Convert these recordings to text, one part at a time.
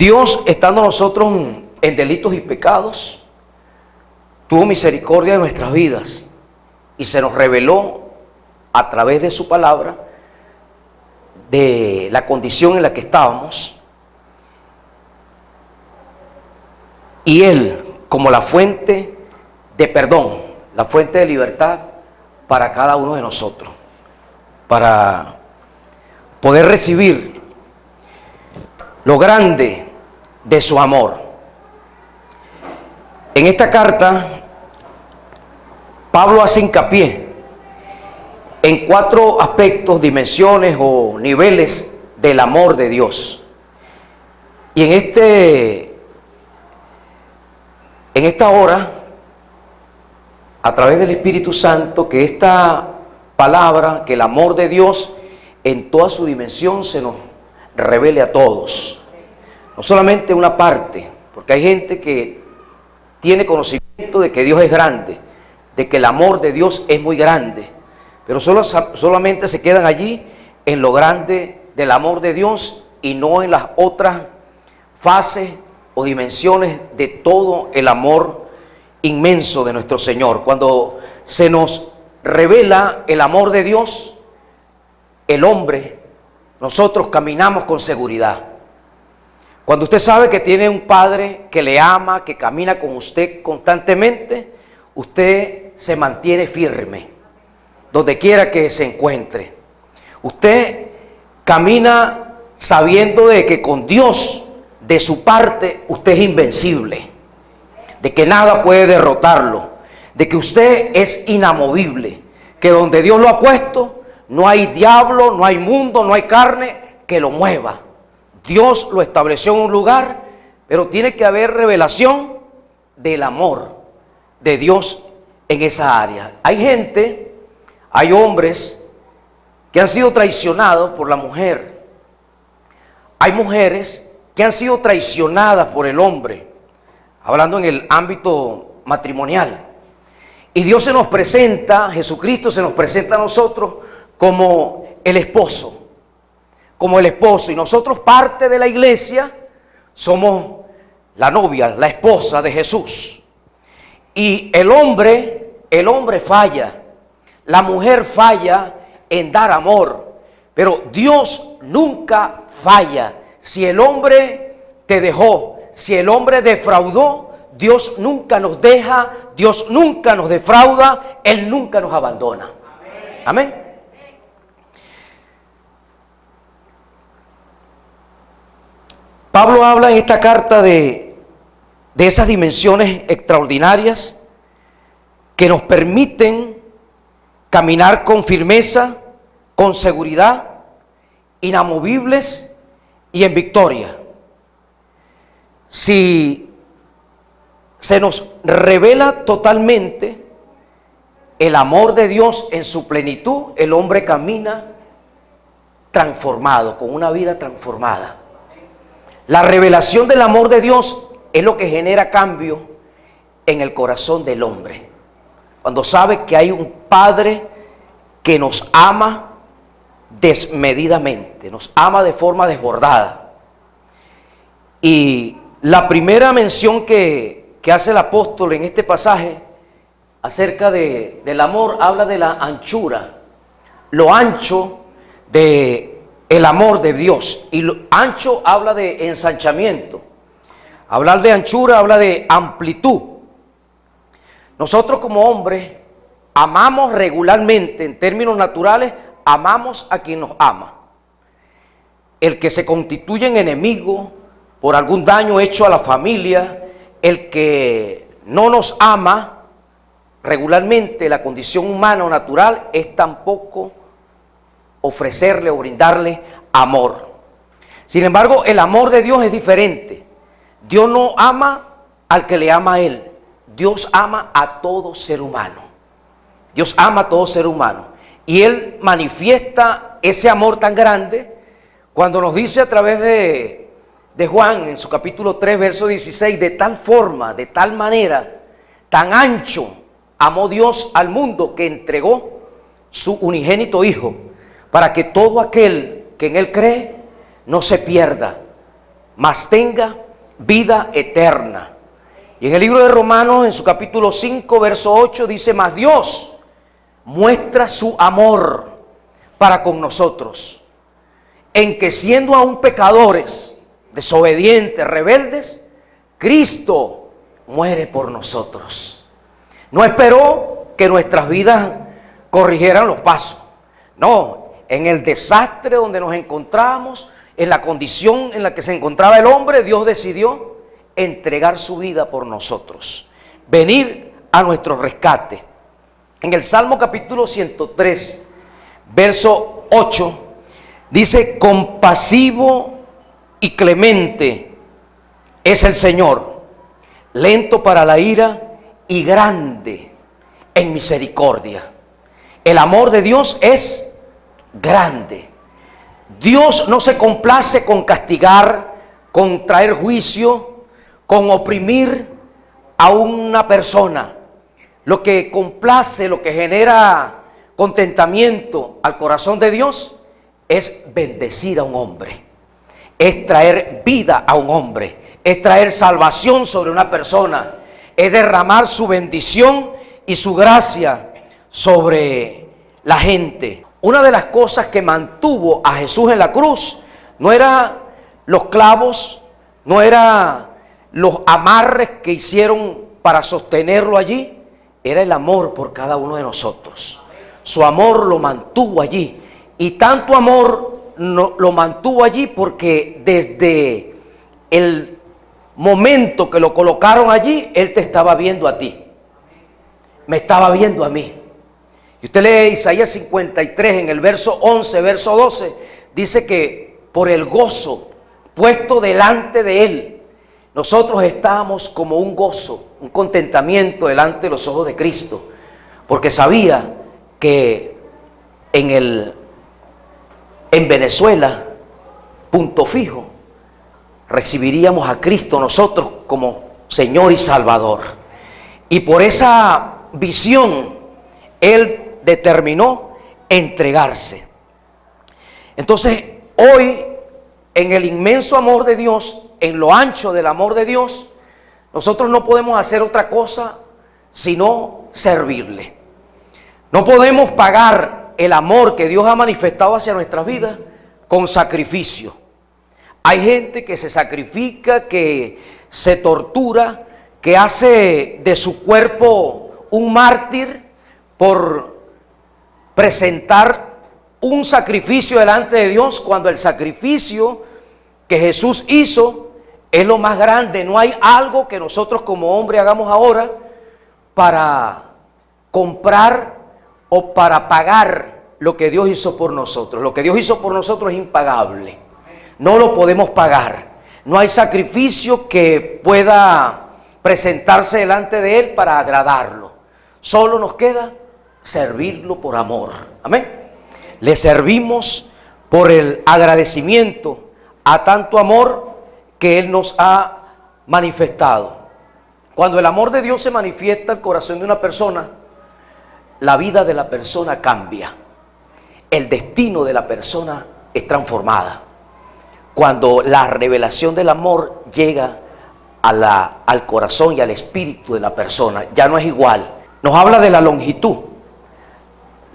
Dios, estando nosotros en delitos y pecados, tuvo misericordia de nuestras vidas y se nos reveló a través de su palabra de la condición en la que estábamos, y Él como la fuente de perdón, la fuente de libertad para cada uno de nosotros, para poder recibir lo grande de su amor. En esta carta, Pablo hace hincapié en 4 aspectos, dimensiones o niveles del amor de Dios. Y en esta hora, a través del Espíritu Santo, que esta palabra, que el amor de Dios en toda su dimensión se nos revele a todos. No solamente una parte, porque hay gente que tiene conocimiento de que Dios es grande, de que el amor de Dios es muy grande, pero solamente se quedan allí en lo grande del amor de Dios y no en las otras fases o dimensiones de todo el amor inmenso de nuestro Señor. Cuando se nos revela el amor de Dios, el hombre, nosotros caminamos con seguridad. Cuando usted sabe que tiene un Padre que le ama, que camina con usted constantemente, usted se mantiene firme, donde quiera que se encuentre. Usted camina sabiendo de que con Dios de su parte usted es invencible, de que nada puede derrotarlo, de que usted es inamovible, que donde Dios lo ha puesto no hay diablo, no hay mundo, no hay carne que lo mueva. Dios lo estableció en un lugar, pero tiene que haber revelación del amor de Dios en esa área. Hay gente, hay hombres que han sido traicionados por la mujer. Hay mujeres que han sido traicionadas por el hombre, hablando en el ámbito matrimonial. Y Dios se nos presenta, Jesucristo se nos presenta a nosotros como el esposo. Como el esposo, y nosotros parte de la iglesia somos la novia, la esposa de Jesús. Y el hombre falla, la mujer falla en dar amor, pero Dios nunca falla. Si el hombre te dejó, si el hombre defraudó, Dios nunca nos deja, Dios nunca nos defrauda, Él nunca nos abandona. Amén. Pablo habla en esta carta de esas dimensiones extraordinarias que nos permiten caminar con firmeza, con seguridad, inamovibles y en victoria. Si se nos revela totalmente el amor de Dios en su plenitud, el hombre camina transformado, con una vida transformada. La revelación del amor de Dios es lo que genera cambio en el corazón del hombre. Cuando sabe que hay un Padre que nos ama desmedidamente, nos ama de forma desbordada. Y la primera mención que hace el apóstol en este pasaje acerca del amor, habla de la anchura, lo ancho de el amor de Dios. Y lo ancho habla de ensanchamiento. Hablar de anchura habla de amplitud. Nosotros como hombres amamos regularmente, en términos naturales, amamos a quien nos ama. El que se constituye en enemigo por algún daño hecho a la familia, el que no nos ama, regularmente la condición humana o natural es tampoco ofrecerle o brindarle amor. Sin embargo, el amor de Dios es diferente. Dios no ama al que le ama a Él. Dios ama a todo ser humano. Dios ama a todo ser humano. Y Él manifiesta ese amor tan grande cuando nos dice a través de Juan, en su capítulo 3, verso 16, de tal forma, de tal manera, tan ancho, amó Dios al mundo que entregó su unigénito Hijo, para que todo aquel que en Él cree no se pierda, mas tenga vida eterna. Y en el libro de Romanos, en su capítulo 5, verso 8, dice: mas Dios muestra su amor para con nosotros, en que siendo aún pecadores, desobedientes, rebeldes, Cristo muere por nosotros. No esperó que nuestras vidas corrigieran los pasos. No, en el desastre donde nos encontramos, en la condición en la que se encontraba el hombre, Dios decidió entregar su vida por nosotros, venir a nuestro rescate. En el Salmo capítulo 103, verso 8, dice: compasivo y clemente es el Señor, lento para la ira y grande en misericordia. El amor de Dios es grande. Dios no se complace con castigar, con traer juicio, con oprimir a una persona. Lo que complace, lo que genera contentamiento al corazón de Dios es bendecir a un hombre, es traer vida a un hombre, es traer salvación sobre una persona, es derramar su bendición y su gracia sobre la gente. Una de las cosas que mantuvo a Jesús en la cruz no era los clavos, no era los amarres que hicieron para sostenerlo allí, era el amor por cada uno de nosotros. Su amor lo mantuvo allí, y tanto amor lo mantuvo allí porque desde el momento que lo colocaron allí, Él te estaba viendo a ti, me estaba viendo a mí. Y usted lee Isaías 53 en el verso 11, verso 12, dice que por el gozo puesto delante de Él, nosotros estábamos como un gozo, un contentamiento delante de los ojos de Cristo, porque sabía que en Venezuela, punto fijo, recibiríamos a Cristo nosotros como Señor y Salvador. Y por esa visión, Él determinó entregarse. Entonces, hoy, en el inmenso amor de Dios, en lo ancho del amor de Dios, nosotros no podemos hacer otra cosa sino servirle. No podemos pagar el amor que Dios ha manifestado hacia nuestras vidas con sacrificio. Hay gente que se sacrifica, que se tortura, que hace de su cuerpo un mártir por presentar un sacrificio delante de Dios, cuando el sacrificio que Jesús hizo es lo más grande. No hay algo que nosotros como hombres hagamos ahora para comprar o para pagar lo que Dios hizo por nosotros. Lo que Dios hizo por nosotros es impagable, no lo podemos pagar. No hay sacrificio que pueda presentarse delante de Él para agradarlo. Solo nos queda servirlo por amor. Amén. Le servimos por el agradecimiento a tanto amor que Él nos ha manifestado. Cuando el amor de Dios se manifiesta en el corazón de una persona, la vida de la persona cambia, el destino de la persona es transformada. Cuando la revelación del amor llega al corazón y al espíritu de la persona, ya no es igual. Nos habla de la longitud,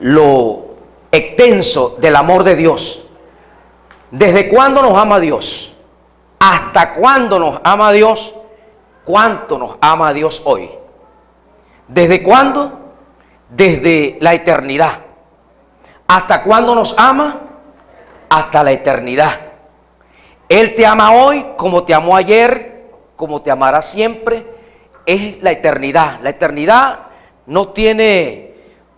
lo extenso del amor de Dios. ¿Desde cuándo nos ama Dios? ¿Hasta cuándo nos ama Dios? ¿Cuánto nos ama Dios hoy? ¿Desde cuándo? Desde la eternidad. ¿Hasta cuándo nos ama? Hasta la eternidad. Él te ama hoy como te amó ayer, como te amará siempre. Es la eternidad. La eternidad no tiene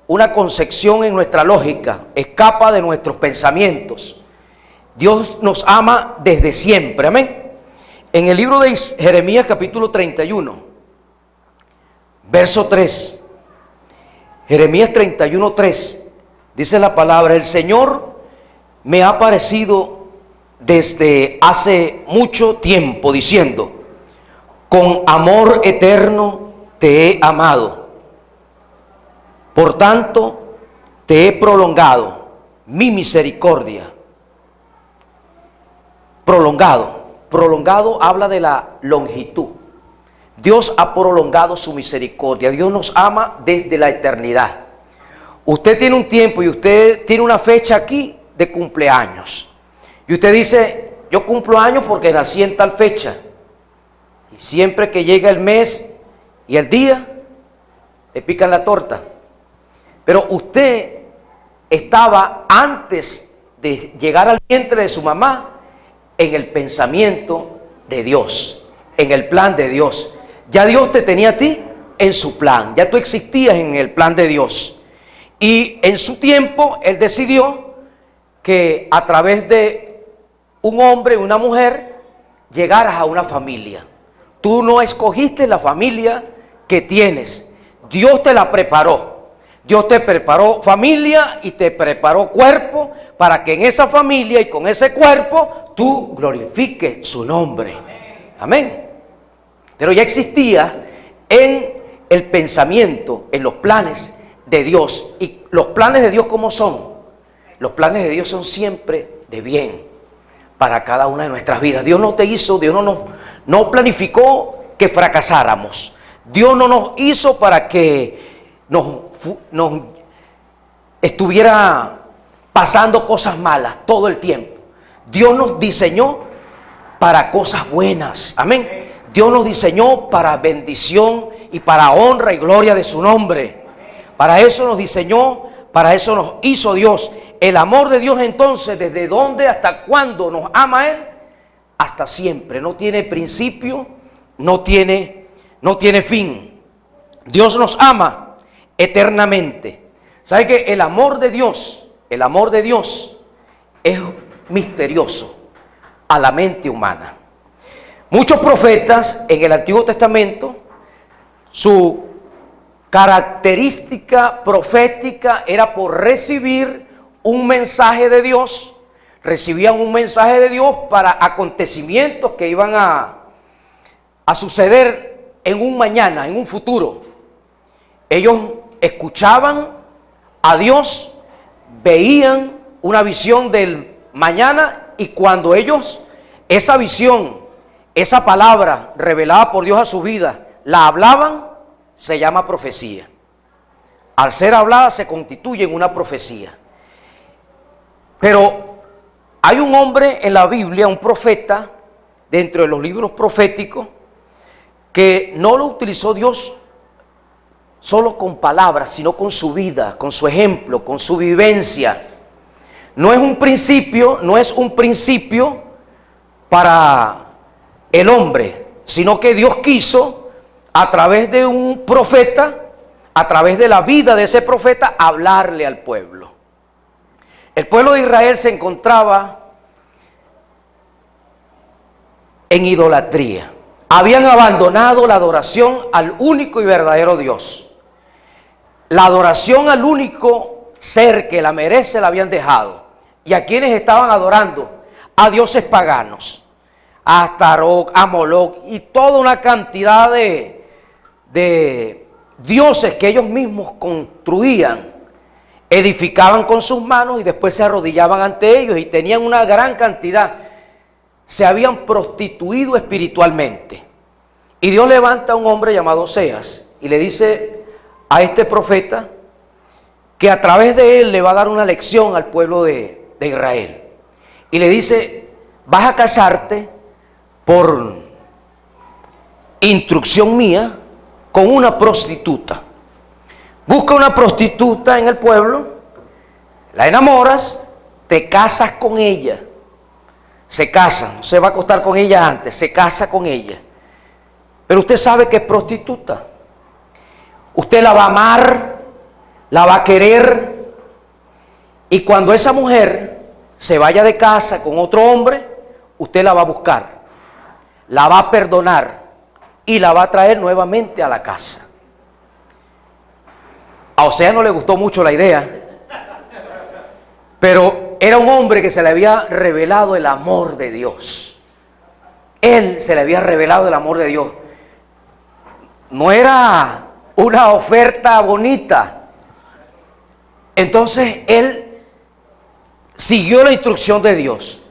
una concepción en nuestra lógica, escapa de nuestros pensamientos. Dios nos ama desde siempre, amén. En el libro de Jeremías capítulo 31, verso 3, Jeremías 31, 3, dice la palabra: el Señor me ha aparecido desde hace mucho tiempo, diciendo: con amor eterno te he amado, por tanto te he prolongado mi misericordia. Prolongado. Prolongado habla de la longitud. Dios ha prolongado su misericordia. Dios nos ama desde la eternidad. Usted tiene un tiempo y usted tiene una fecha aquí de cumpleaños. Y usted dice, yo cumplo años porque nací en tal fecha. Y siempre que llega el mes y el día, le pican la torta. Pero usted estaba antes de llegar al vientre de su mamá en el pensamiento de Dios, en el plan de Dios. Ya Dios te tenía a ti en su plan, ya tú existías en el plan de Dios. Y en su tiempo Él decidió que a través de un hombre y una mujer llegaras a una familia. Tú no escogiste la familia que tienes, Dios te la preparó. Dios te preparó familia y te preparó cuerpo para que en esa familia y con ese cuerpo tú glorifiques su nombre. Amén. Pero ya existías en el pensamiento, en los planes de Dios. ¿Y los planes de Dios cómo son? Los planes de Dios son siempre de bien para cada una de nuestras vidas. Dios no te hizo, Dios no planificó que fracasáramos. Dios no nos hizo para que nos estuviera pasando cosas malas todo el tiempo. Dios nos diseñó para cosas buenas. Amén. Dios nos diseñó para bendición y para honra y gloria de su nombre. Para eso nos diseñó, para eso nos hizo Dios. El amor de Dios entonces, ¿desde dónde hasta cuándo nos ama Él? Hasta siempre. No tiene principio, no tiene fin. Dios nos ama eternamente. ¿Sabe que el amor de Dios es misterioso a la mente humana? Muchos profetas en el Antiguo Testamento, su característica profética era por recibir un mensaje de Dios. Recibían un mensaje de Dios para acontecimientos que iban a suceder en un mañana, en un futuro. Ellos escuchaban a Dios, veían una visión del mañana y cuando ellos esa visión, esa palabra revelada por Dios a su vida, la hablaban, se llama profecía. Al ser hablada se constituye en una profecía. Pero hay un hombre en la Biblia, un profeta, dentro de los libros proféticos, que no lo utilizó Dios solo con palabras, sino con su vida, con su ejemplo, con su vivencia. No es un principio para el hombre, sino que Dios quiso, a través de un profeta, a través de la vida de ese profeta, hablarle al pueblo. El pueblo de Israel se encontraba en idolatría. Habían abandonado la adoración al único y verdadero Dios. La adoración al único ser que la merece la habían dejado. ¿Y a quienes estaban adorando? A dioses paganos, a Astarot, a Moloch y toda una cantidad de dioses que ellos mismos construían, edificaban con sus manos y después se arrodillaban ante ellos y tenían una gran cantidad. Se habían prostituido espiritualmente. Y Dios levanta a un hombre llamado Oseas y le dice a este profeta que a través de él le va a dar una lección al pueblo de Israel. Y le dice, vas a casarte por instrucción mía con una prostituta. Busca una prostituta en el pueblo, la enamoras, te casas con ella. Se casa, no se va a acostar con ella antes, se casa con ella. Pero usted sabe que es prostituta. Usted la va a amar, la va a querer. Y cuando esa mujer se vaya de casa con otro hombre, usted la va a buscar, la va a perdonar y la va a traer nuevamente a la casa. A Oseas no le gustó mucho la idea, pero era un hombre que se le había revelado el amor de Dios. Él se le había revelado el amor de Dios. No era una oferta bonita. Entonces él siguió la instrucción de Dios.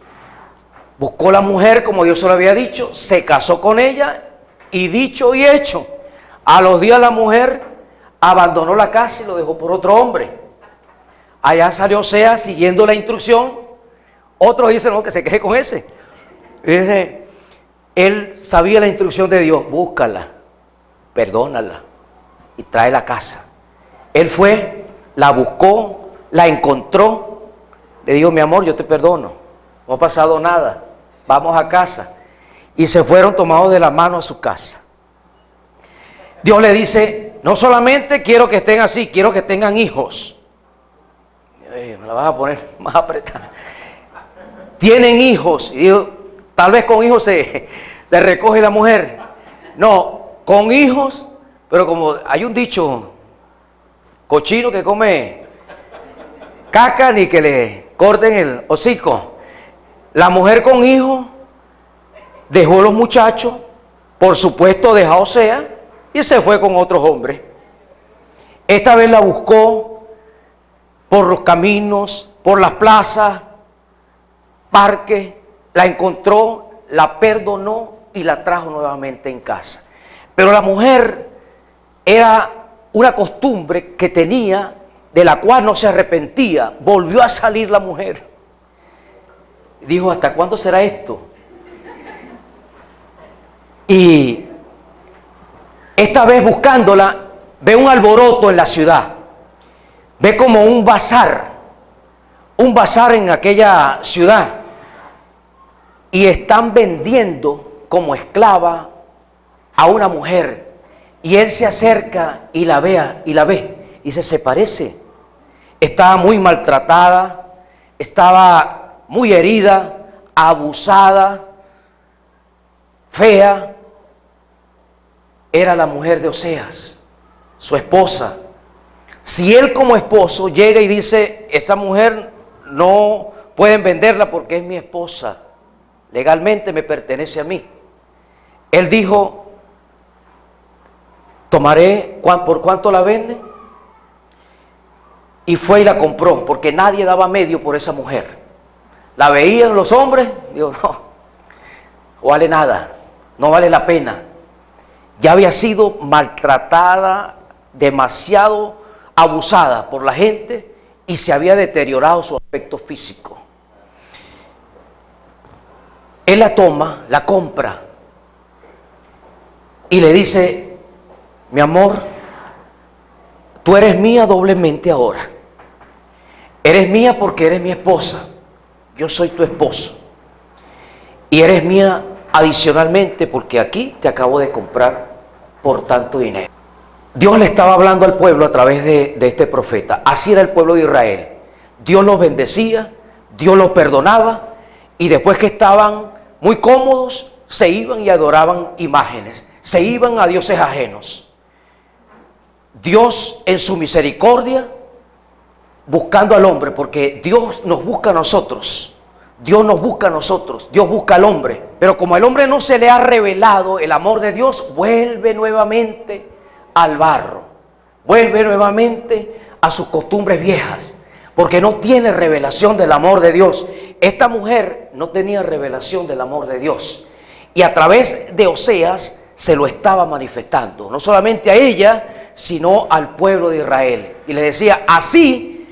Buscó la mujer como Dios se lo había dicho, se casó con ella y dicho y hecho, a los días la mujer abandonó la casa y lo dejó por otro hombre. Allá salió Oseas siguiendo la instrucción. Otros dicen no, que se quede con ese. Dice, él sabía la instrucción de Dios, búscala, perdónala y tráela a casa. Él fue, la buscó, la encontró, le dijo, mi amor, yo te perdono, no ha pasado nada, vamos a casa. Y se fueron tomados de la mano a su casa. Dios le dice, no solamente quiero que estén así, quiero que tengan hijos. Me la vas a poner más apretada. Tienen hijos. Y digo, tal vez con hijos se recoge la mujer. No, con hijos, pero como hay un dicho, cochino que come caca ni que le corten el hocico. La mujer con hijos dejó los muchachos, por supuesto dejó a Oseas y se fue con otros hombres. Esta vez la buscó por los caminos, por las plazas, parques, la encontró, la perdonó y la trajo nuevamente en casa. Pero la mujer era una costumbre que tenía, de la cual no se arrepentía. Volvió a salir la mujer. Dijo, ¿hasta cuándo será esto? Y esta vez buscándola, ve un alboroto en la ciudad. Ve como un bazar en aquella ciudad. Y están vendiendo como esclava a una mujer. Y él se acerca y la ve. Y dice, se parece. Estaba muy maltratada, estaba muy herida, abusada, fea. Era la mujer de Oseas, su esposa. Si él como esposo llega y dice, esta mujer no pueden venderla porque es mi esposa, legalmente me pertenece a mí. Él dijo, tomaré, ¿por cuánto la venden? Y fue y la compró, porque nadie daba medio por esa mujer. La veían los hombres, digo, no vale nada, no vale la pena. Ya había sido maltratada, demasiado abusada por la gente y se había deteriorado su aspecto físico. Él la toma, la compra y le dice, mi amor, tú eres mía doblemente ahora. Eres mía porque eres mi esposa. Yo soy tu esposo. Y eres mía adicionalmente porque aquí te acabo de comprar por tanto dinero. Dios le estaba hablando al pueblo a través de este profeta. Así era el pueblo de Israel. Dios los bendecía, Dios los perdonaba y después que estaban muy cómodos, se iban y adoraban imágenes. Se iban a dioses ajenos. Dios en su misericordia, buscando al hombre, porque Dios nos busca a nosotros. Dios nos busca a nosotros, Dios busca al hombre. Pero como al hombre no se le ha revelado el amor de Dios, vuelve nuevamente al barro. Vuelve nuevamente a sus costumbres viejas, porque no tiene revelación del amor de Dios. Esta mujer no tenía revelación del amor de Dios. Y a través de Oseas se lo estaba manifestando, no solamente a ella, sino al pueblo de Israel. Y le decía, así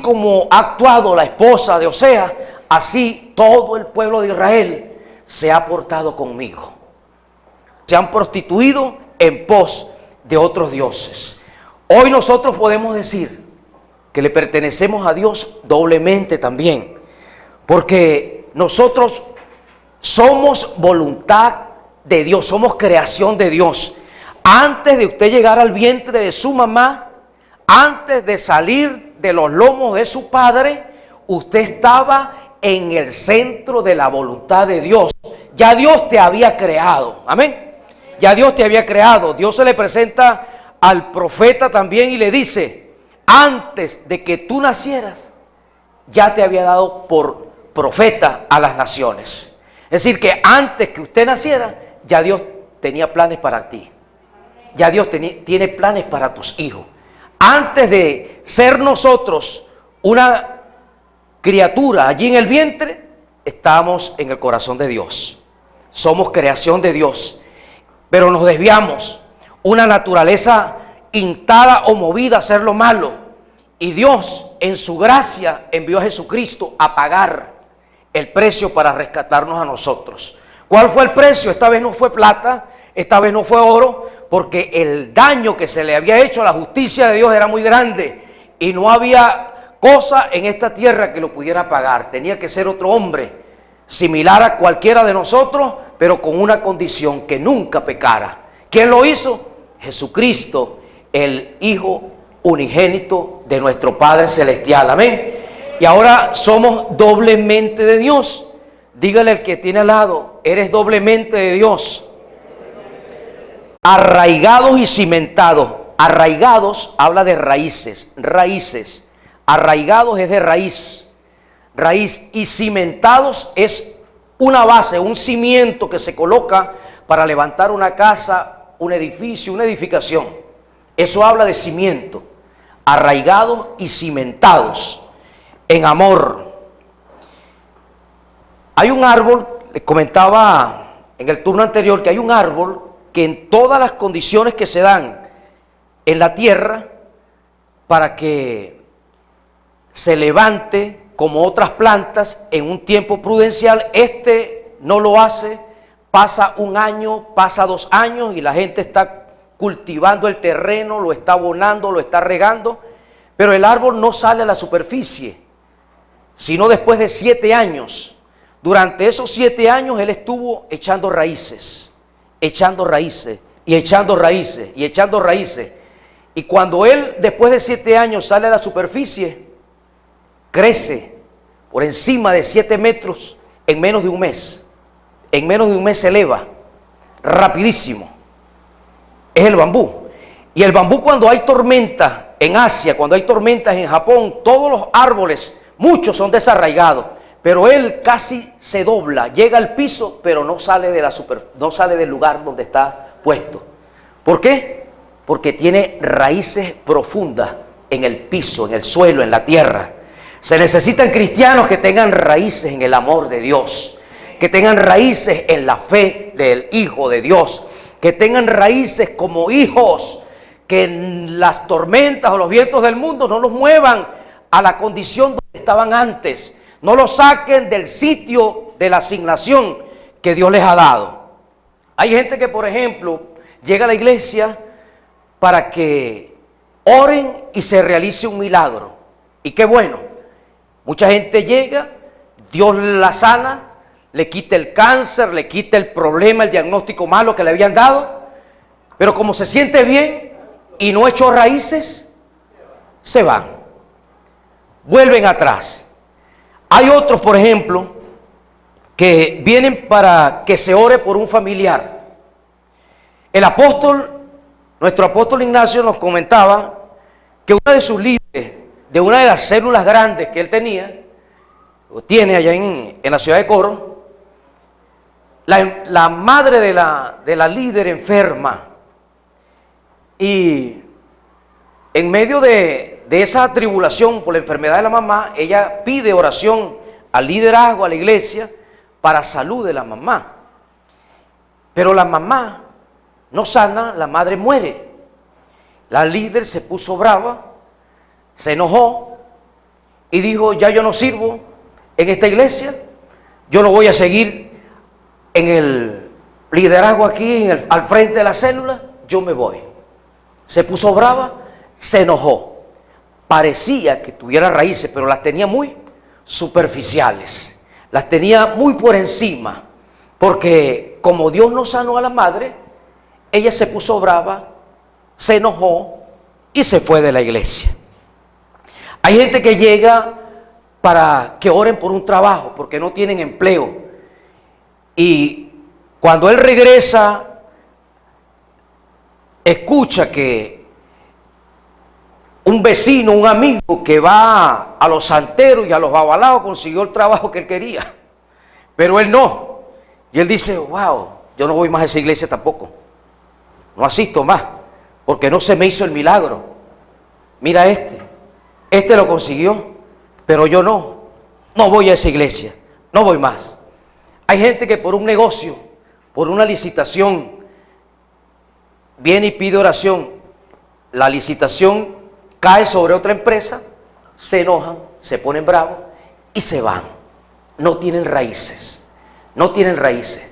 como ha actuado la esposa de Oseas, así todo el pueblo de Israel se ha portado conmigo. Se han prostituido en pos de otros dioses. Hoy nosotros podemos decir que le pertenecemos a Dios doblemente también, porque nosotros somos voluntad de Dios, somos creación de Dios. Antes de usted llegar al vientre de su mamá, antes de salir de los lomos de su padre, usted estaba en el centro de la voluntad de Dios. Ya Dios te había creado. Amén. Ya Dios te había creado. Dios se le presenta al profeta también y le dice, antes de que tú nacieras, ya te había dado por profeta a las naciones. Es decir, que antes que usted naciera, ya Dios tenía planes para ti. Ya Dios tiene planes para tus hijos. Antes de ser nosotros una criatura allí en el vientre, estamos en el corazón de Dios. Somos creación de Dios, pero nos desviamos. Una naturaleza instada o movida a hacer lo malo. Y Dios, en su gracia, envió a Jesucristo a pagar el precio para rescatarnos a nosotros. ¿Cuál fue el precio? Esta vez no fue plata, esta vez no fue oro, porque el daño que se le había hecho a la justicia de Dios era muy grande y no había cosa en esta tierra que lo pudiera pagar. Tenía que ser otro hombre, similar a cualquiera de nosotros, pero con una condición: que nunca pecara. ¿Quién lo hizo? Jesucristo, el Hijo unigénito de nuestro Padre Celestial. Amén. Y ahora somos doblemente de Dios. Dígale al que tiene al lado: eres doblemente de Dios. Arraigados y cimentados. Arraigados habla de raíces, raíces. Arraigados es de raíz, raíz. Y cimentados es una base, un cimiento que se coloca para levantar una casa, un edificio, una edificación. Eso habla de cimiento. Arraigados y cimentados en amor. Hay un árbol, les comentaba en el turno anterior, que hay un árbol que en todas las condiciones que se dan en la tierra para que se levante como otras plantas en un tiempo prudencial, este no lo hace. Pasa un año, pasa 2 años y la gente está cultivando el terreno, lo está abonando, lo está regando, pero el árbol no sale a la superficie, sino después de 7 años. Durante esos 7 años él estuvo echando raíces, echando raíces, y echando raíces, y echando raíces. Y cuando él, después de 7 años, sale a la superficie, crece por encima de 7 metros en menos de un mes. En menos de un mes se eleva, rapidísimo. Es el bambú. Y el bambú, cuando hay tormentas en Asia, cuando hay tormentas en Japón, todos los árboles, muchos son desarraigados. Pero él casi se dobla, llega al piso, pero no sale no sale del lugar donde está puesto. ¿Por qué? Porque tiene raíces profundas en el piso, en el suelo, en la tierra. Se necesitan cristianos que tengan raíces en el amor de Dios, que tengan raíces en la fe del Hijo de Dios, que tengan raíces como hijos, que las tormentas o los vientos del mundo no los muevan a la condición donde estaban antes. No lo saquen del sitio de la asignación que Dios les ha dado. Hay gente que, por ejemplo, llega a la iglesia para que oren y se realice un milagro. Y qué bueno. Mucha gente llega, Dios la sana, le quita el cáncer, le quita el problema, el diagnóstico malo que le habían dado. Pero como se siente bien y no echó raíces, se van. Vuelven atrás. Hay otros, por ejemplo, que vienen para que se ore por un familiar. El apóstol, nuestro apóstol Ignacio, nos comentaba que uno de sus líderes, de una de las células grandes que él tenía, o tiene allá en la ciudad de Coro, la madre de la líder enferma. Y en medio de esa tribulación por la enfermedad de la mamá, ella pide oración al liderazgo, a la iglesia, para salud de la mamá. Pero la mamá no sana, la madre muere. La líder se puso brava, se enojó y dijo: ya yo no sirvo en esta iglesia, yo no voy a seguir en el liderazgo aquí, al frente de la célula, yo me voy. Se puso brava, se enojó. Parecía que tuviera raíces, pero las tenía muy superficiales, las tenía muy por encima, porque como Dios no sanó a la madre, ella se puso brava, se enojó y se fue de la iglesia. Hay gente que llega para que oren por un trabajo, porque no tienen empleo, y cuando él regresa, escucha que un vecino, un amigo que va a los santeros y a los babalaos consiguió el trabajo que él quería, pero él no. Y él dice: wow, yo no voy más a esa iglesia tampoco, no asisto más, porque no se me hizo el milagro. Mira, este lo consiguió, pero yo no voy a esa iglesia, no voy más. Hay gente que por un negocio, por una licitación, viene y pide oración. La licitación cae sobre otra empresa, se enojan, se ponen bravos y se van. No tienen raíces, no tienen raíces.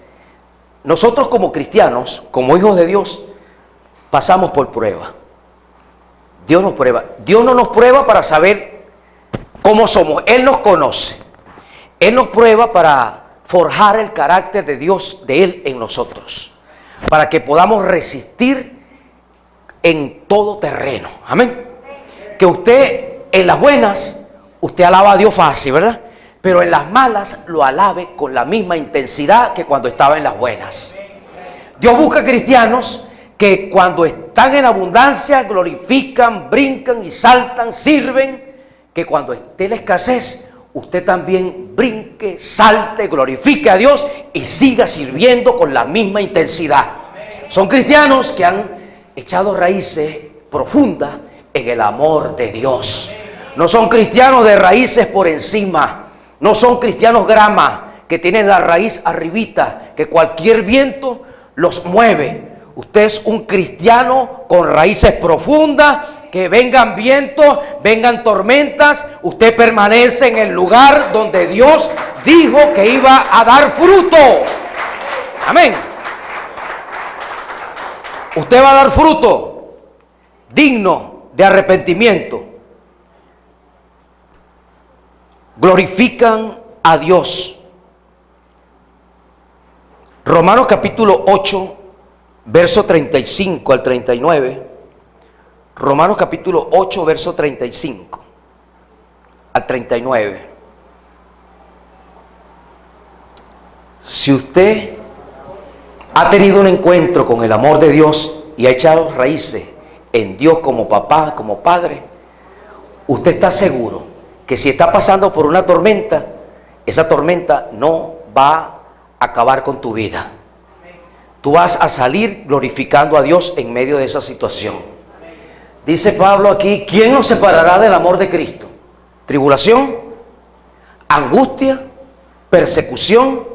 Nosotros como cristianos, como hijos de Dios, pasamos por prueba. Dios nos prueba. Dios no nos prueba para saber cómo somos. Él nos conoce. Él nos prueba para forjar el carácter de Dios, de Él en nosotros, para que podamos resistir en todo terreno. Amén. Que usted en las buenas, usted alaba a Dios fácil, ¿verdad? Pero en las malas lo alabe con la misma intensidad que cuando estaba en las buenas. Dios busca cristianos que cuando están en abundancia glorifican, brincan y saltan, sirven, que cuando esté la escasez usted también brinque, salte, glorifique a Dios y siga sirviendo con la misma intensidad. Son cristianos que han echado raíces profundas en el amor de Dios. No son cristianos de raíces por encima. No son cristianos grama, que tienen la raíz arribita, que cualquier viento los mueve. Usted es un cristiano con raíces profundas, que vengan vientos, vengan tormentas, usted permanece en el lugar donde Dios dijo que iba a dar fruto. Amén. Usted va a dar fruto digno de arrepentimiento. Glorifican a Dios. Romanos capítulo 8, verso 35 al 39. Romanos capítulo 8, verso 35 al 39. Si usted ha tenido un encuentro con el amor de Dios y ha echado raíces en Dios como papá, como padre, usted está seguro que si está pasando por una tormenta, esa tormenta no va a acabar con tu vida. Tú vas a salir glorificando a Dios en medio de esa situación. Dice Pablo aquí, ¿quién nos separará del amor de Cristo? ¿Tribulación? ¿Angustia? ¿Persecución?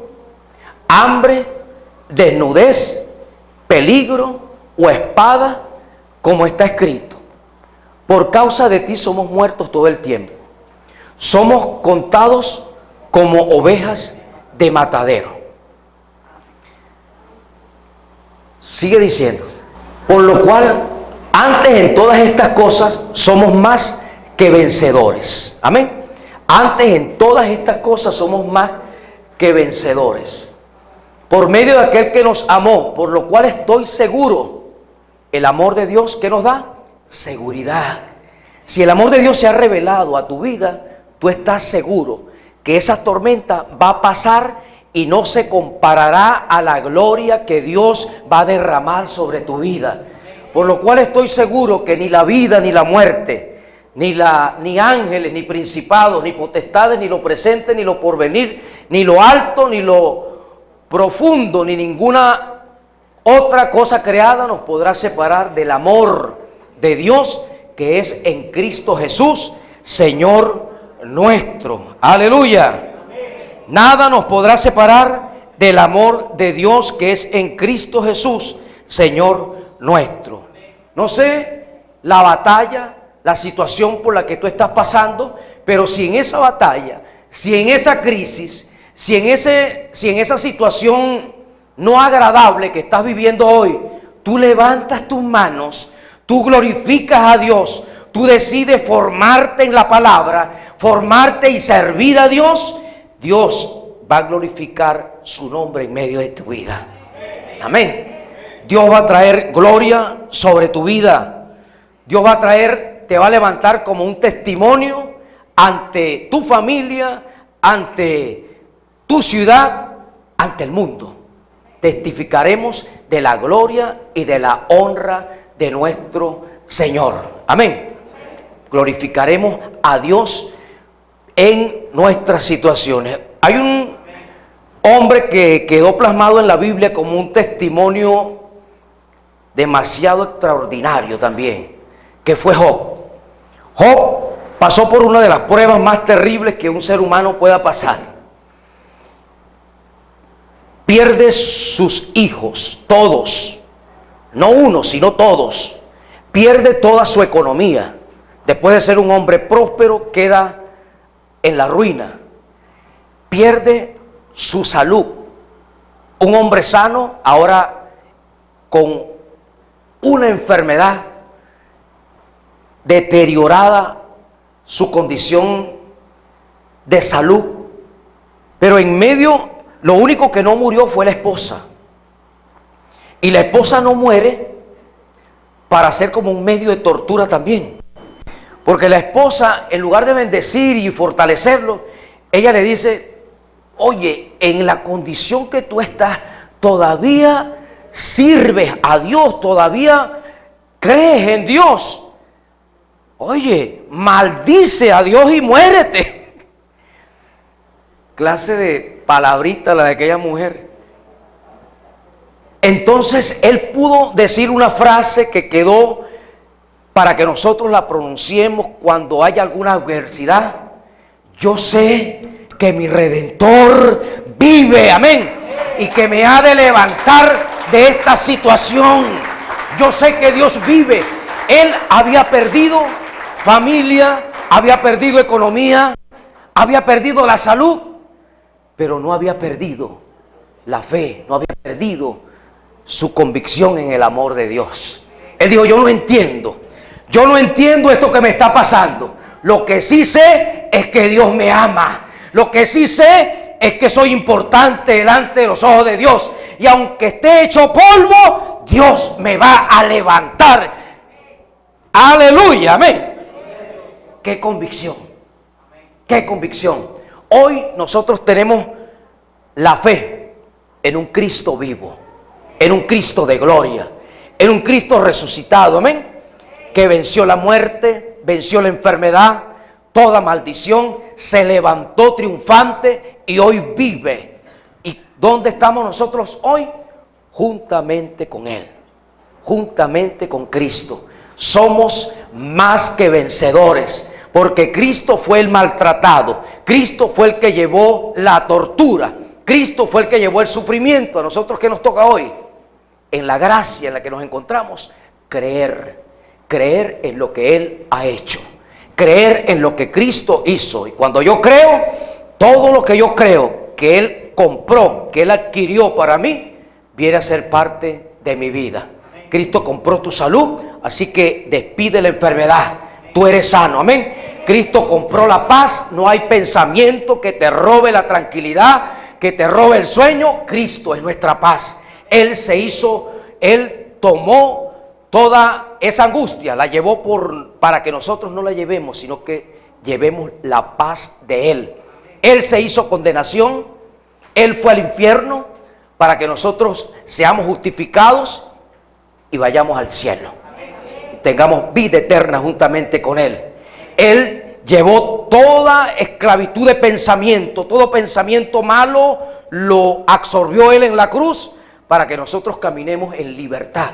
¿Hambre? ¿Desnudez? ¿Peligro? ¿O espada? Como está escrito, por causa de ti somos muertos todo el tiempo. Somos contados como ovejas de matadero. Sigue diciendo, por lo cual antes en todas estas cosas somos más que vencedores. Amén. Antes en todas estas cosas somos más que vencedores. Por medio de aquel que nos amó, por lo cual estoy seguro. El amor de Dios, ¿qué nos da? Seguridad. Si el amor de Dios se ha revelado a tu vida, tú estás seguro que esa tormenta va a pasar y no se comparará a la gloria que Dios va a derramar sobre tu vida. Por lo cual estoy seguro que ni la vida ni la muerte, ni ángeles, ni principados, ni potestades, ni lo presente, ni lo porvenir, ni lo alto, ni lo profundo, ni ninguna otra cosa creada nos podrá separar del amor de Dios que es en Cristo Jesús, Señor nuestro. Aleluya. Nada nos podrá separar del amor de Dios que es en Cristo Jesús, Señor nuestro. No sé la batalla, la situación por la que tú estás pasando, pero si en esa batalla, si en esa crisis, si en esa situación no agradable que estás viviendo hoy, tú levantas tus manos, tú glorificas a Dios, tú decides formarte en la palabra, formarte y servir a Dios, Dios va a glorificar su nombre en medio de tu vida. Amén. Dios va a traer gloria sobre tu vida. Dios va a traer, te va a levantar como un testimonio ante tu familia, ante tu ciudad, ante el mundo. Testificaremos de la gloria y de la honra de nuestro Señor. Amén. Glorificaremos a Dios en nuestras situaciones. Hay un hombre que quedó plasmado en la Biblia como un testimonio demasiado extraordinario también, que fue Job. Job pasó por una de las pruebas más terribles que un ser humano pueda pasar. pierde sus hijos, todos, no uno, sino todos. Pierde toda su economía. Después de ser un hombre próspero, queda en la ruina. Pierde su salud. Un hombre sano, ahora con una enfermedad, deteriorada su condición de salud. Pero en medio, lo único que no murió fue la esposa. Y la esposa no muere para ser como un medio de tortura también. Porque la esposa, en lugar de bendecir y fortalecerlo, ella le dice: oye, en la condición que tú estás, todavía sirves a Dios, todavía crees en Dios. Oye, maldice a Dios y muérete. Clase de palabrita la de aquella mujer. Entonces él pudo decir una frase que quedó para que nosotros la pronunciemos cuando haya alguna adversidad. Yo sé que mi Redentor vive, amén, y que me ha de levantar de esta situación. Yo sé que Dios vive. Él había perdido familia, había perdido economía, había perdido la salud, pero no había perdido la fe, no había perdido su convicción en el amor de Dios. Él dijo: yo no entiendo esto que me está pasando. Lo que sí sé es que Dios me ama. Lo que sí sé es que soy importante delante de los ojos de Dios. Y aunque esté hecho polvo, Dios me va a levantar. Aleluya, amén. Qué convicción, qué convicción. Hoy nosotros tenemos la fe en un Cristo vivo, en un Cristo de gloria, en un Cristo resucitado, amén, que venció la muerte, venció la enfermedad, toda maldición, se levantó triunfante y hoy vive. ¿Y dónde estamos nosotros hoy? Juntamente con Él, juntamente con Cristo. Somos más que vencedores, porque Cristo fue el maltratado, Cristo fue el que llevó la tortura, Cristo fue el que llevó el sufrimiento. A nosotros, ¿qué nos toca hoy? En la gracia en la que nos encontramos, creer en lo que Él ha hecho, creer en lo que Cristo hizo. Y cuando yo creo, todo lo que yo creo que Él compró, que Él adquirió para mí, viene a ser parte de mi vida. Cristo compró tu salud, así que despide la enfermedad. Tú eres sano, amén. Cristo compró la paz. No hay pensamiento que te robe la tranquilidad, que te robe el sueño. Cristo es nuestra paz. Él tomó toda esa angustia, la llevó para que nosotros no la llevemos, sino que llevemos la paz de Él. Él se hizo condenación, Él fue al infierno para que nosotros seamos justificados y vayamos al cielo. Tengamos vida eterna juntamente con Él. Él llevó toda esclavitud de pensamiento, todo pensamiento malo lo absorbió Él en la cruz para que nosotros caminemos en libertad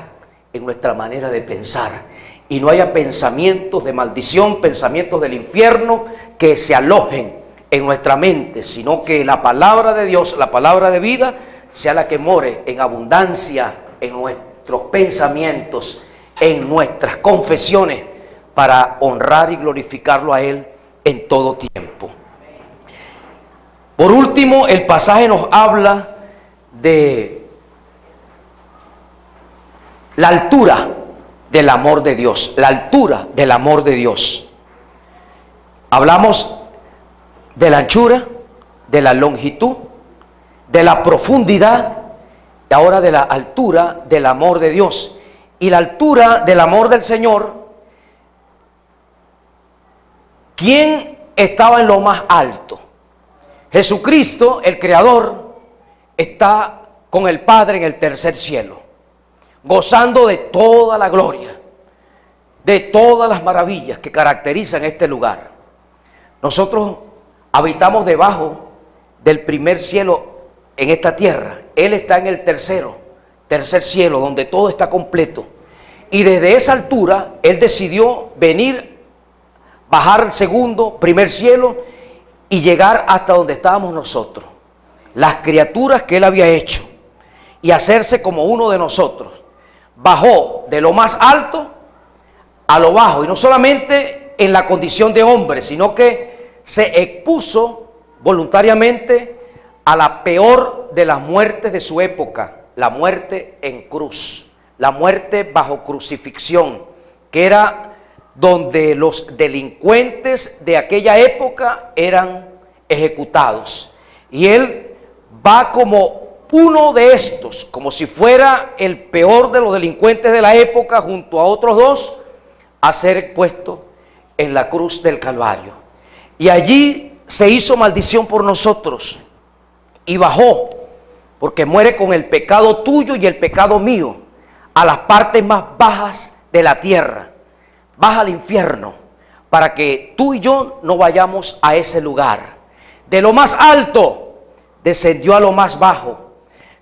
en nuestra manera de pensar y no haya pensamientos de maldición, pensamientos del infierno que se alojen en nuestra mente, sino que la palabra de Dios, la palabra de vida, sea la que more en abundancia en nuestros pensamientos, en nuestras confesiones, para honrar y glorificarlo a Él en todo tiempo. Por último, el pasaje nos habla de la altura del amor de Dios, la altura del amor de Dios. Hablamos de la anchura, de la longitud, de la profundidad y ahora de la altura del amor de Dios. Y la altura del amor del Señor, ¿quién estaba en lo más alto? Jesucristo, el Creador, está con el Padre en el tercer cielo, gozando de toda la gloria, de todas las maravillas que caracterizan este lugar. Nosotros habitamos debajo del primer cielo en esta tierra. Él está en el tercer cielo, donde todo está completo. Y desde esa altura, Él decidió bajar al primer cielo y llegar hasta donde estábamos nosotros, las criaturas que Él había hecho. y hacerse como uno de nosotros. Bajó de lo más alto a lo bajo, y no solamente en la condición de hombre, sino que se expuso voluntariamente a la peor de las muertes de su época, la muerte en cruz, la muerte bajo crucifixión, que era donde los delincuentes de aquella época eran ejecutados. Y él va como uno de estos, como si fuera el peor de los delincuentes de la época, junto a otros dos, a ser expuesto en la cruz del Calvario. Y allí se hizo maldición por nosotros y bajó, porque muere con el pecado tuyo y el pecado mío, a las partes más bajas de la tierra. Baja al infierno, para que tú y yo no vayamos a ese lugar. De lo más alto descendió a lo más bajo.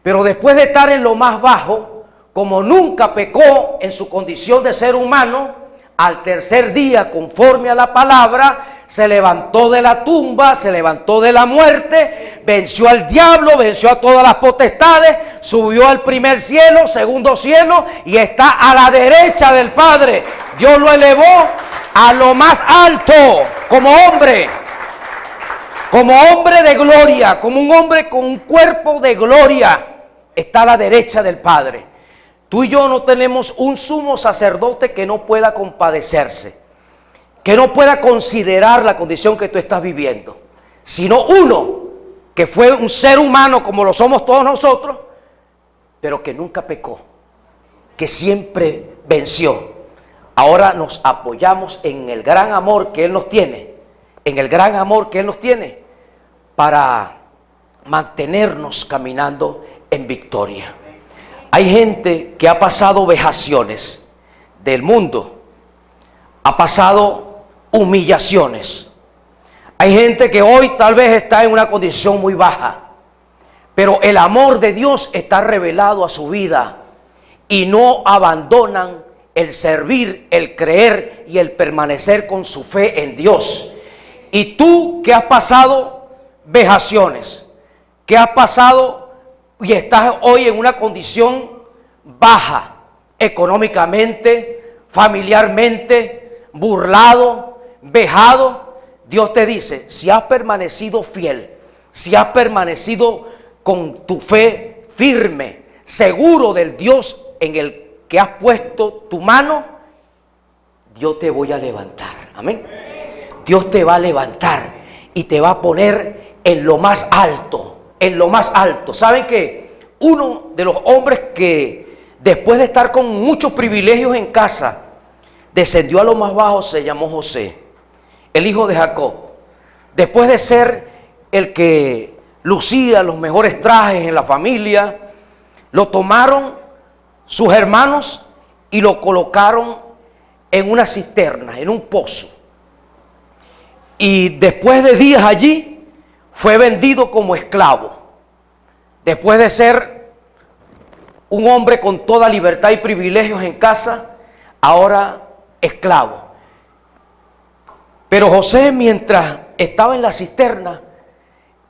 Pero después de estar en lo más bajo, como nunca pecó en su condición de ser humano, al tercer día, conforme a la palabra, se levantó de la tumba, se levantó de la muerte, venció al diablo, venció a todas las potestades, subió al primer cielo, segundo cielo, y está a la derecha del Padre. Dios lo elevó a lo más alto, como hombre de gloria, como un hombre con un cuerpo de gloria. Está a la derecha del Padre. Tú y yo no tenemos un sumo sacerdote que no pueda compadecerse, que no pueda considerar la condición que tú estás viviendo, sino uno que fue un ser humano como lo somos todos nosotros, pero que nunca pecó, que siempre venció. Ahora nos apoyamos en el gran amor que Él nos tiene, en el gran amor que Él nos tiene, para mantenernos caminando en victoria. Hay gente que ha pasado vejaciones del mundo, ha pasado humillaciones. Hay gente que hoy tal vez está en una condición muy baja, pero el amor de Dios está revelado a su vida y no abandonan el servir, el creer y el permanecer con su fe en Dios. Y tú que has pasado vejaciones, que has pasado y estás hoy en una condición baja, económicamente, familiarmente, burlado, vejado, Dios te dice, si has permanecido fiel, si has permanecido con tu fe firme, seguro del Dios en el que has puesto tu mano, yo te voy a levantar. Amén. Dios te va a levantar y te va a poner en lo más alto. En lo más alto. ¿Saben que uno de los hombres que después de estar con muchos privilegios en casa descendió a lo más bajo se llamó José, el hijo de Jacob? Después de ser el que lucía los mejores trajes en la familia, lo tomaron sus hermanos y lo colocaron en una cisterna, en un pozo. Y después de días allí, fue vendido como esclavo. Después de ser un hombre con toda libertad y privilegios en casa, ahora esclavo. Pero José, mientras estaba en la cisterna,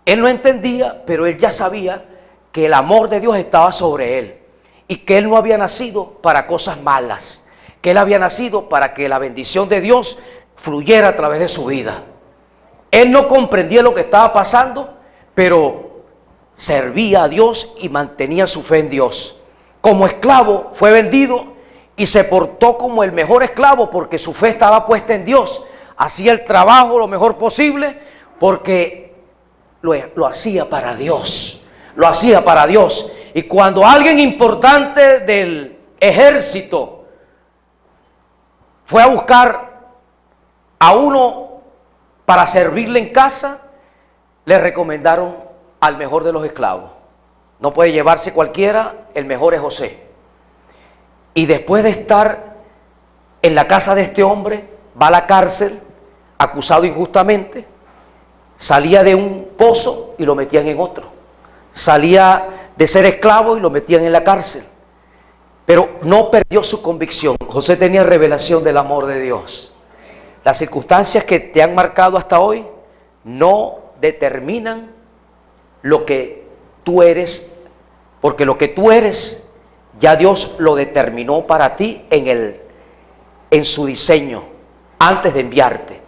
él no entendía, pero él ya sabía que el amor de Dios estaba sobre él y que él no había nacido para cosas malas, que él había nacido para que la bendición de Dios fluyera a través de su vida. Él no comprendía lo que estaba pasando, pero servía a Dios y mantenía su fe en Dios. Como esclavo fue vendido y se portó como el mejor esclavo porque su fe estaba puesta en Dios. Hacía el trabajo lo mejor posible porque lo hacía para Dios. Lo hacía para Dios. Y cuando alguien importante del ejército fue a buscar a uno para servirle en casa, le recomendaron al mejor de los esclavos. No puede llevarse cualquiera, el mejor es José. Y después de estar en la casa de este hombre, va a la cárcel, acusado injustamente, salía de un pozo y lo metían en otro. Salía de ser esclavo y lo metían en la cárcel. Pero no perdió su convicción. José tenía revelación del amor de Dios. Las circunstancias que te han marcado hasta hoy no determinan lo que tú eres Porque lo que tú eres, ya Dios lo determinó para ti en su diseño, antes de enviarte.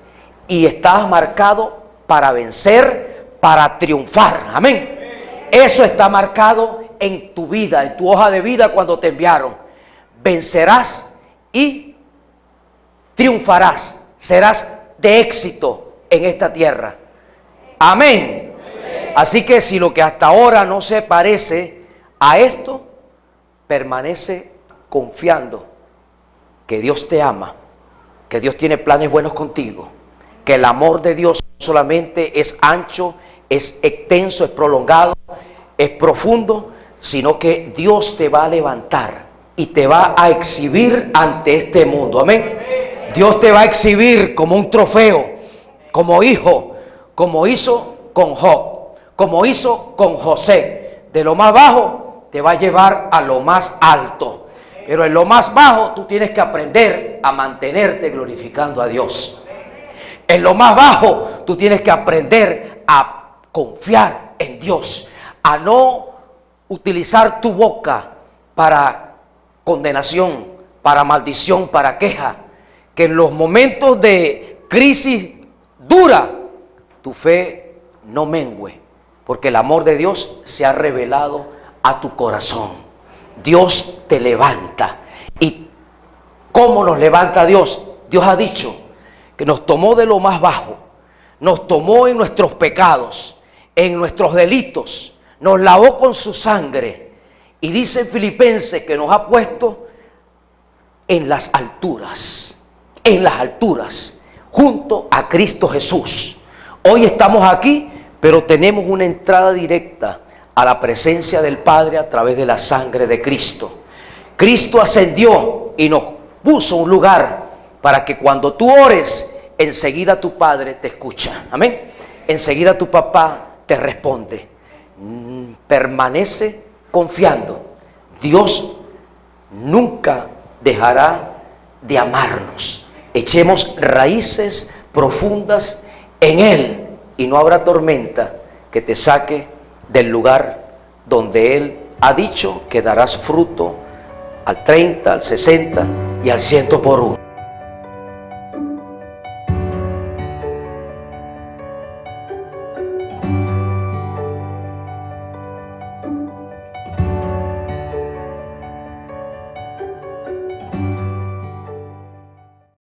Y estás marcado para vencer, para triunfar. Amén. Eso está marcado en tu vida, en tu hoja de vida cuando te enviaron. Vencerás y triunfarás. Serás de éxito en esta tierra. Amén. Así que si lo que hasta ahora no se parece a esto, permanece confiando que Dios te ama, que Dios tiene planes buenos contigo, que el amor de Dios solamente es ancho, es extenso, es prolongado, es profundo, sino que Dios te va a levantar y te va a exhibir ante este mundo. Amén. Dios te va a exhibir como un trofeo, como hijo, como hizo con Job, como hizo con José. De lo más bajo te va a llevar a lo más alto. Pero en lo más bajo tú tienes que aprender a mantenerte glorificando a Dios. En lo más bajo tú tienes que aprender a confiar en Dios, a no utilizar tu boca para condenación, para maldición, para queja. Que en los momentos de crisis dura, tu fe no mengüe, porque el amor de Dios se ha revelado a tu corazón. Dios te levanta. ¿Y cómo nos levanta Dios? Dios ha dicho que nos tomó de lo más bajo, nos tomó en nuestros pecados, en nuestros delitos, nos lavó con su sangre, y dice en Filipenses que nos ha puesto en las alturas, junto a Cristo Jesús. Hoy estamos aquí, pero tenemos una entrada directa a la presencia del Padre a través de la sangre de Cristo. Cristo ascendió y nos puso un lugar para que cuando tú ores, enseguida tu Padre te escucha. Amén. Enseguida tu papá te responde. Permanece confiando. Dios nunca dejará de amarnos. Echemos raíces profundas en Él y no habrá tormenta que te saque del lugar donde Él ha dicho que darás fruto al 30, al 60 y al 100 por uno.